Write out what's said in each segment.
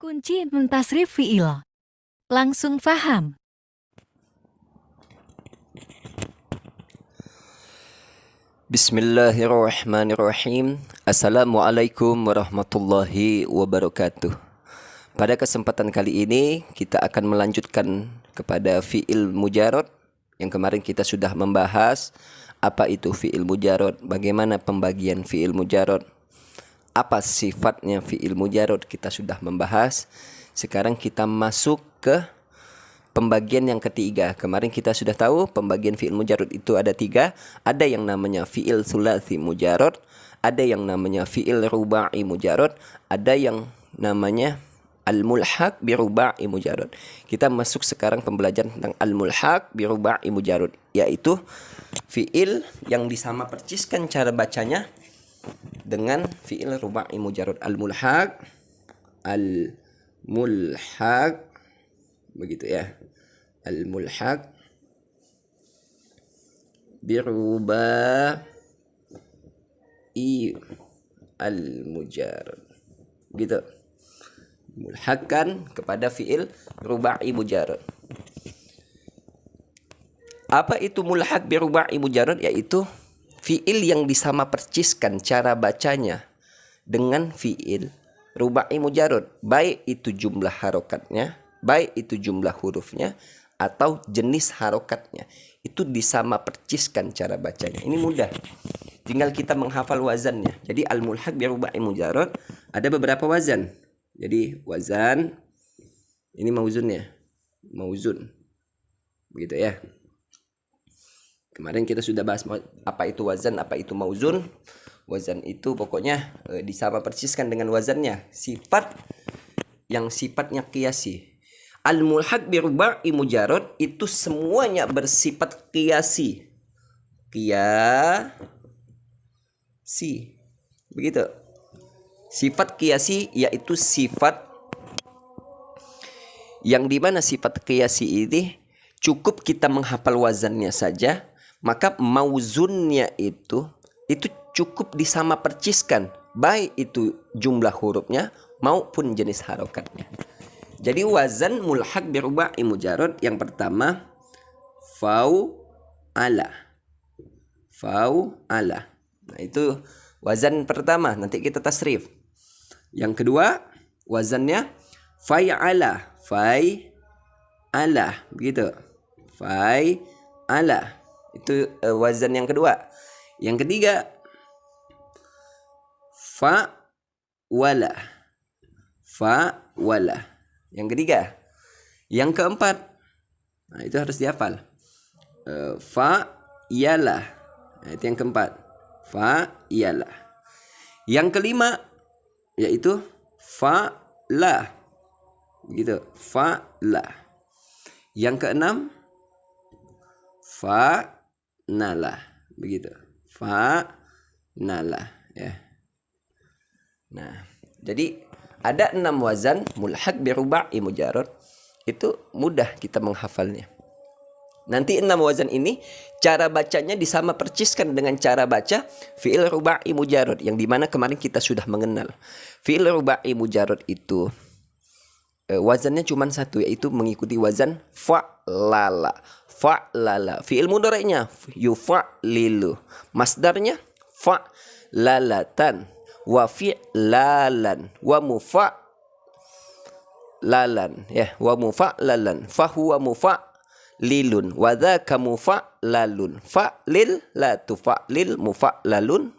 Kunci mentasrif fiil. Langsung faham. Bismillahirrahmanirrahim. Assalamualaikum warahmatullahi wabarakatuh. Pada kesempatan kali ini kita akan melanjutkan kepada fiil mujarad. Yang kemarin kita sudah membahas apa itu fiil mujarad, bagaimana pembagian fiil mujarad, apa sifatnya fiil mujarad, kita sudah membahas. Sekarang kita masuk ke pembagian yang ketiga. Kemarin kita sudah tahu pembagian fiil mujarad itu ada tiga. Ada yang namanya fiil sulasi mujarad, ada yang namanya fiil rubai mujarad, ada yang namanya al-mulhaq bi rubai mujarad. Kita masuk sekarang pembelajaran tentang al-mulhaq bi rubai mujarad, yaitu fiil yang disama perciskan cara bacanya dengan fiil rubai mujarad. Al-mulhaq begitu ya. Al-mulhaq bi rubai al-mujarad. Gitu. Mulhaqkan kepada fiil rubai mujarad. Apa itu mulhaq bi rubai mujarad? Yaitu fiil yang disama perciskan cara bacanya dengan fiil rubai mujarad, baik itu jumlah harokatnya, baik itu jumlah hurufnya, atau jenis harokatnya. Itu disama perciskan cara bacanya. Ini mudah, tinggal kita menghafal wazannya. Jadi al-mulhaq bi rubai mujarad ada beberapa wazan. Jadi wazan ini mauzunnya, mauzun, begitu ya. Kemarin kita sudah bahas apa itu wazan, apa itu mauzun. Wazan itu pokoknya disama persiskan dengan wazannya, sifat yang sifatnya qiyasi. Al-mulhaq bi rubai mujarad itu semuanya bersifat qiyasi. Qiyasi. Begitu. Sifat qiyasi yaitu sifat yang dimana sifat qiyasi ini cukup kita menghafal wazannya saja, maka mauzunnya itu cukup disama perciskan, baik itu jumlah hurufnya maupun jenis harokatnya. Jadi wazan mulhaq bi rubai mujarad yang pertama fa'ala. Nah, itu wazan pertama, nanti kita tasrif. Yang kedua wazannya fa'ala, begitu. Fa'ala. Itu wazan yang kedua. Yang ketiga fa'wala. Yang ketiga. Yang keempat, nah itu harus dihafal. Fa'yalah. Nah, itu yang keempat. Fa'yalah. Yang kelima yaitu fa'la. Gitu, fa'la. Yang keenam fa'nala. Begitu. Fa'nala ya. Nah, jadi ada 6 wazan mulhaq bi rubai mujarad. Itu mudah kita menghafalnya. Nanti 6 wazan ini cara bacanya disama perciskan dengan cara baca fi'il rubai mujarad, yang dimana kemarin kita sudah mengenal. Fi'il rubai mujarad itu wazannya cuma satu, yaitu mengikuti wazan fa'lala. Fi'il mudhari'nya yufa'lilu, masdarnya fa'lalatan, wa fi'lalan, wa mufa'lalan ya, wa mufa'lalan, fahuwa mufa'lilun, wa dzaka mufa'lalun, fa'lil la tufa'lil, mufa'lalun.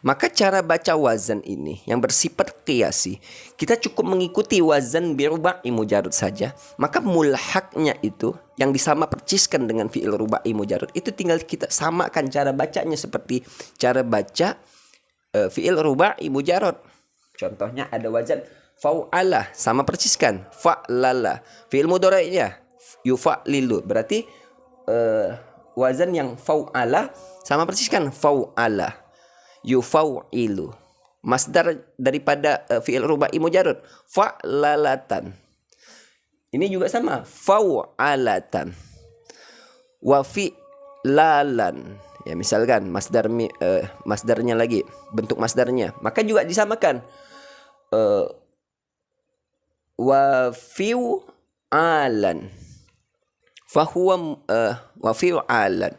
Maka cara baca wazan ini yang bersifat qiyasi, kita cukup mengikuti wazan bi rubai mujarad saja, maka mulhaqnya itu yang disama perciskan dengan fi'il rubai mujarad itu tinggal kita samakan cara bacanya seperti cara baca fi'il rubai mujarad. Contohnya ada wazan fa'ala, sama persiskan. Fa'lala, fi'il mudhari'nya yufa'lilu, berarti wazan yang fa'ala sama persiskan. Fa'ala, yufa'lilu, masdar daripada fi'il rubai mujarad fa'lalatan. Ini juga sama, fa'alatan, wa fi'lalan. Ya, misalkan masdarnya lagi, bentuk masdarnya, maka juga disamakan wa fi'alan fahuwa wa fi'alan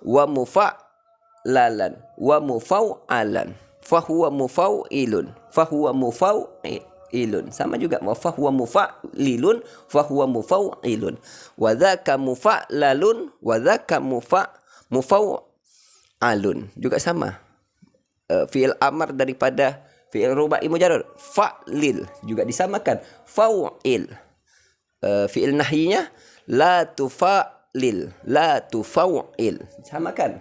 wa mufa'lalan wa mufa'alan fahuwa mufa'ilun fahuwa mufa'ilun. Sama juga wa fahuwa mufa'lilun fahuwa mufa'ilun wa dzaka mufa'lalun wa dzaka mufa'alun. Juga sama. Fi'il amar daripada fi'il rubai mujarrad fa'lil juga disamakan fa'il. Fi'il nahyinya la tufa'lil la tufa'il, samakan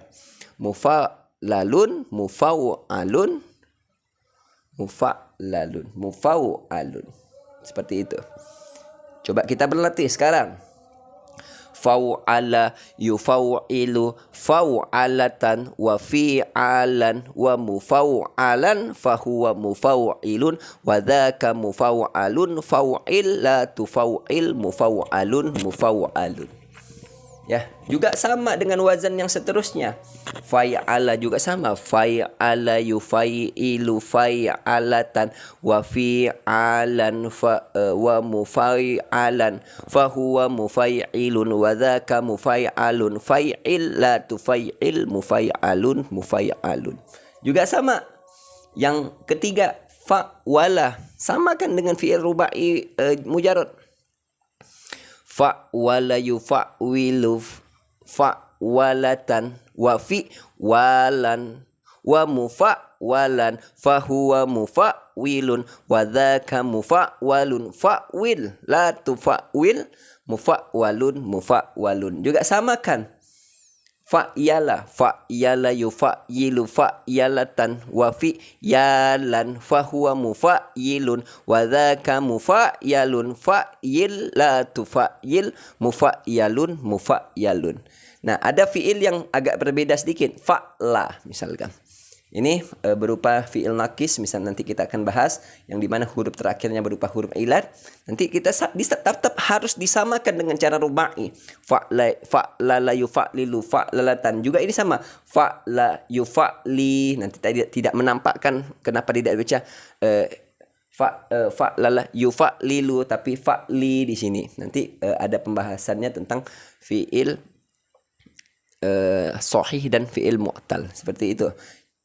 mufa'lalun mufa'alun mufa'alun, seperti itu. Coba kita berlatih sekarang. Fa'ala yufa'ilu fa'alatan wa fi'alan wa mufa'alan fahuwa mufa'ilun wa dzaka mufa'alun fa'il la tufa'il mufa'alun mufa'alun. Ya, juga sama dengan wazan yang seterusnya. Fa'ala juga sama. Fa'ala yufailu fa'alatan wa fi'alan wa mufai'alan fahuwa mufai'ilun wa dzaka mufai'alun fa'il la tufa'il mufai'alun mufai'alun. Juga sama. Yang ketiga, fa'wala. Samakan dengan fi'il rubai mujarrad. Fa'wala yufa'wilu fa'walatan wa fi'walan wa mufa'walan fahuwa mufa'wilun wa dzaka mufa'walun fa'wil la tufa'wil mufa'walun mufa'walun. Juga samakan. Fa'yala yufa'ilu fa'yalatan wa fi'yalan fahuwa mufa'yilun wa dzaka mufa'yalun fa'yil la tufa'yil mufa'yalun mufa'yalun. Nah, ada fi'il yang agak berbeda sedikit. Fa'la misalkan. Ini berupa fi'il nakis, misal nanti kita akan bahas yang dimana huruf terakhirnya berupa huruf ilat. Nanti kita tetap harus disamakan dengan cara rubai. Fa'la yufa'lilu fa'lalatan. Juga ini sama. Fa'la yufa'li. Nanti tidak menampakkan kenapa tidak baca fa'la yufa'lilu tapi fa'li di sini. Nanti ada pembahasannya tentang fi'il sahih dan fi'il mu'tal. Seperti itu.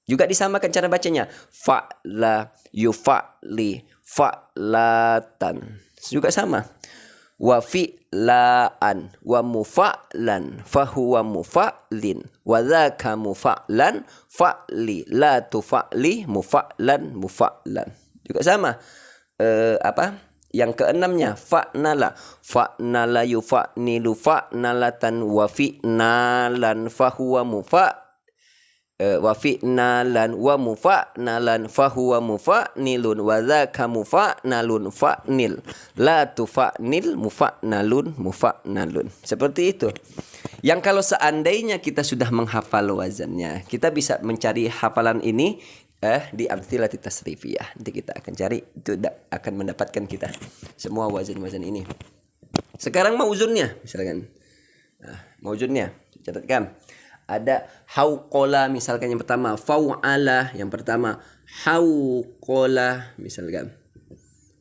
Juga disamakan cara bacanya. Fa'la yufa'li fa'latan. Juga sama. Wa fi'laan wa mufa'lan fahuwa mufa'lin wa dzaka mufa'lan fa'li la tufa'li mufa'lan mufa'lan. Juga sama. Yang keenamnya fa'nala yufa'nilu fa'nalatan wa fi'nalan fahuwa wa fi'nalan wa mufa'nalan fahuwa mufa'nilun wa dzaka mufa'nalun fa'nil la tufa'nil mufa'nalun mufa'nalun. Seperti itu. Yang kalau seandainya kita sudah menghafal wazannya, kita bisa mencari hafalan ini di amthilatit tasrifiyah. Nanti kita akan cari, itu akan mendapatkan kita semua wazan-wazan ini. Sekarang mauzunnya misalkan. Mauzunnya catatkan. Ada hauqola misalkan yang pertama, fau'ala yang pertama, hauqola misalkan.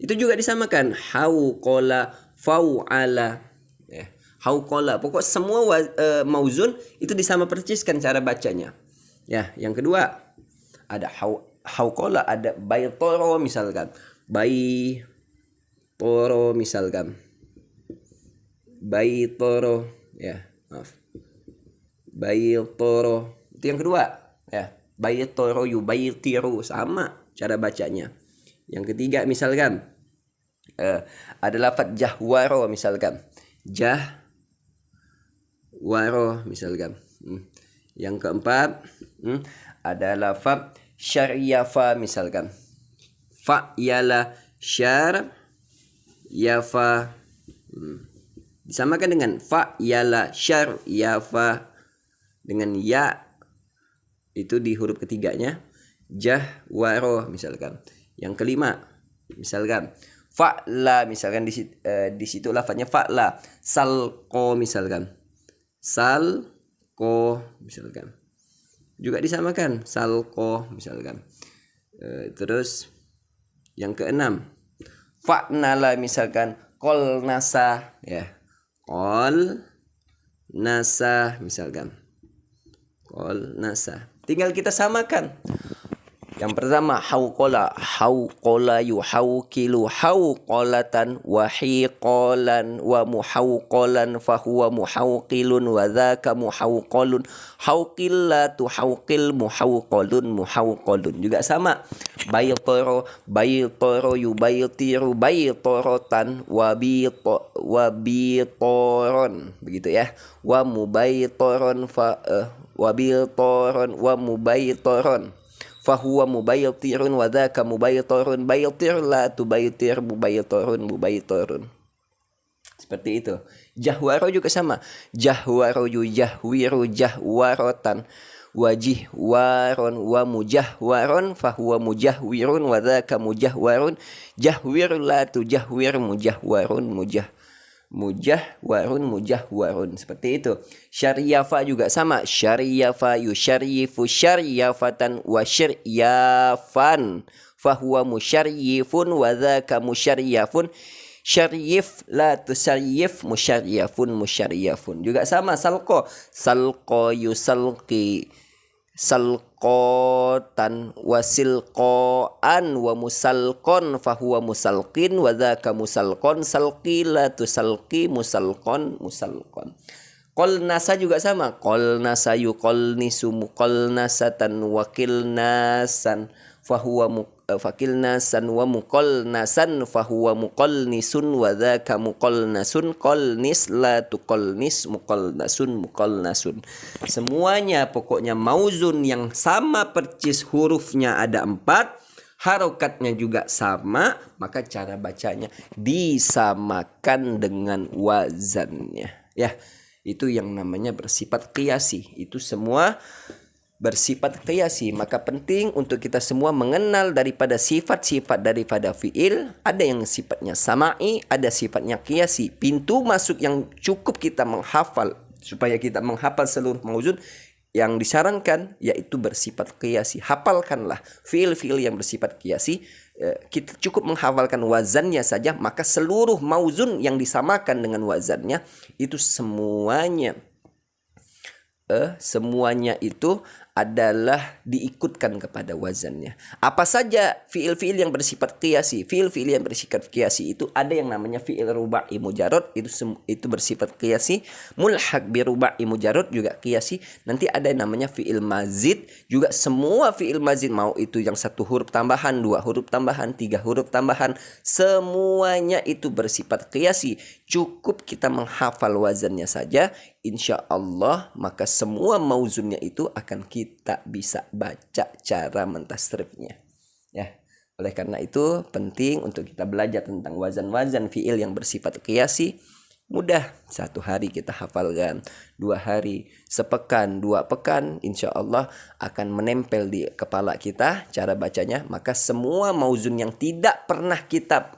Itu juga disamakan, hauqola, fau'ala. Ya, hauqola. Pokok semua mauzun itu disama perciskan cara bacanya. Ya, yang kedua ada hauqola, ada baitoro misalkan. Baitoro misalkan. Baitoro, ya, maaf. Baitoro itu yang kedua ya. Baitoro yubaitiru, sama cara bacanya. Yang ketiga misalkan ada lafaz jahwaro misalkan. Jahwaro misalkan. Yang keempat ada lafaz syaryafa misalkan. Fa'yala syaryafa. Disamakan dengan fa'yala syaryafa dengan ya itu di huruf ketiganya. Jahwaro misalkan. Yang kelima misalkan fa'la misalkan di situ lafaznya fa'la. Salqo misalkan. Salqo misalkan. Juga disamakan salqo misalkan. Terus yang keenam Fa'nala misalkan qol nasa ya. Qol nasa misalkan. Qol nasa. Tinggal kita samakan. Yang pertama hauqala yuhauqilu hauqalatan wa hiqalan wa muhauqalan fahuwa muhauqilun wa dzaka muhauqalun hauqillatu hauqil muhauqalun juga sama. Baytoro yubaytiru baytorotan wa bitoron begitu ya. Wa mubaytoron wa bitoron wa mubaytoron fahuwa mubaytirun wa dzaka mubaytirun baytir la tubaytir mubaytirun. Seperti itu. Jahwaro juga sama. Jahwaro yujahwiru jahwarotan wajihwaron wa mujahwaron fahuwa mujahwirun wa dzaka mujahwarun jahwir la tujahwir mujahwarun mujahwarun seperti itu. Syaryafa juga sama. Syaryafa yusyaryifu syaryafatan wa syaryafan fahuwa musyaryifun wa dzaka musyaryafun syarif la tusyarif musyaryafun juga sama. Salqo yusalqi salqotan wasilqoan wa musalqon fahuwa musalqin wa dzaka musalqon salqila tusalqi musalqon. Qol nasa juga sama. Qol nasa yuqolnisu muqolnasatan wakil nasan fahuwa fakil nasan wa muqolnasan fahuwa muqolnisun wa dzaka muqolnasun qolnis la tuqolnis muqolnasun. Semuanya pokoknya mauzun yang sama persis, hurufnya ada 4, harokatnya juga sama, maka cara bacanya disamakan dengan wazannya ya. Itu yang namanya bersifat qiyasi. Itu semua bersifat qiyasi. Maka penting untuk kita semua mengenal daripada sifat-sifat daripada fi'il. Ada yang sifatnya sama'i, ada sifatnya qiyasi. Pintu masuk yang cukup kita menghafal supaya kita menghafal seluruh mauzun yang disarankan yaitu bersifat qiyasi. Hafalkanlah fi'il-fi'il yang bersifat qiyasi. Kita cukup menghafalkan wazannya saja, maka seluruh mauzun yang disamakan dengan wazannya itu semuanya itu adalah diikutkan kepada wazannya. Apa saja fiil-fiil yang bersifat qiyasi. Fiil-fiil yang bersifat qiyasi itu ada yang namanya fiil ruba'i mujarrad, itu bersifat qiyasi. Mulhaq bi ruba'i mujarrad juga qiyasi. Nanti ada yang namanya fiil mazid, juga semua fiil mazid, mau itu yang 1 huruf tambahan, 2 huruf tambahan, 3 huruf tambahan, semuanya itu bersifat qiyasi. Cukup kita menghafal wazannya saja, insya Allah maka semua mauzunnya itu akan kita bisa baca cara mentasrifnya ya. Oleh karena itu penting untuk kita belajar tentang wazan-wazan fiil yang bersifat qiyasi. Mudah, 1 hari kita hafalkan, 2 hari, sepekan, 2 pekan, insya Allah akan menempel di kepala kita cara bacanya. Maka semua mauzun yang tidak pernah kita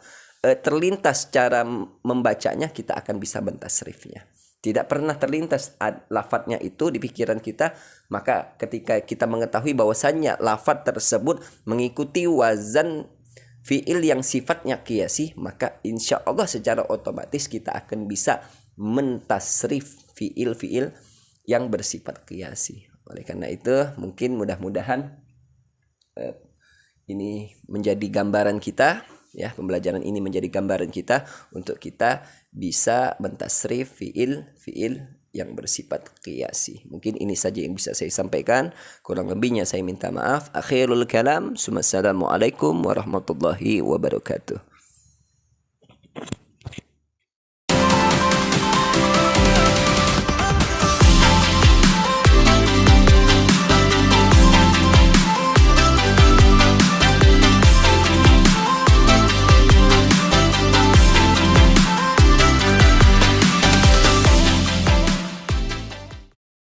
terlintas cara membacanya, kita akan bisa mentasrifnya. Tidak pernah terlintas lafadznya itu di pikiran kita, maka ketika kita mengetahui bahwasannya lafadz tersebut mengikuti wazan fiil yang sifatnya qiyasi, maka insya Allah secara otomatis kita akan bisa mentasrif fiil-fiil yang bersifat qiyasi. Oleh karena itu mungkin mudah-mudahan ini menjadi gambaran kita ya, pembelajaran ini menjadi gambaran kita untuk kita bisa mentasrif fiil-fiil yang bersifat qiyasi. Mungkin ini saja yang bisa saya sampaikan. Kurang lebihnya saya minta maaf. Akhirul kalam. Assalamualaikum warahmatullahi wabarakatuh.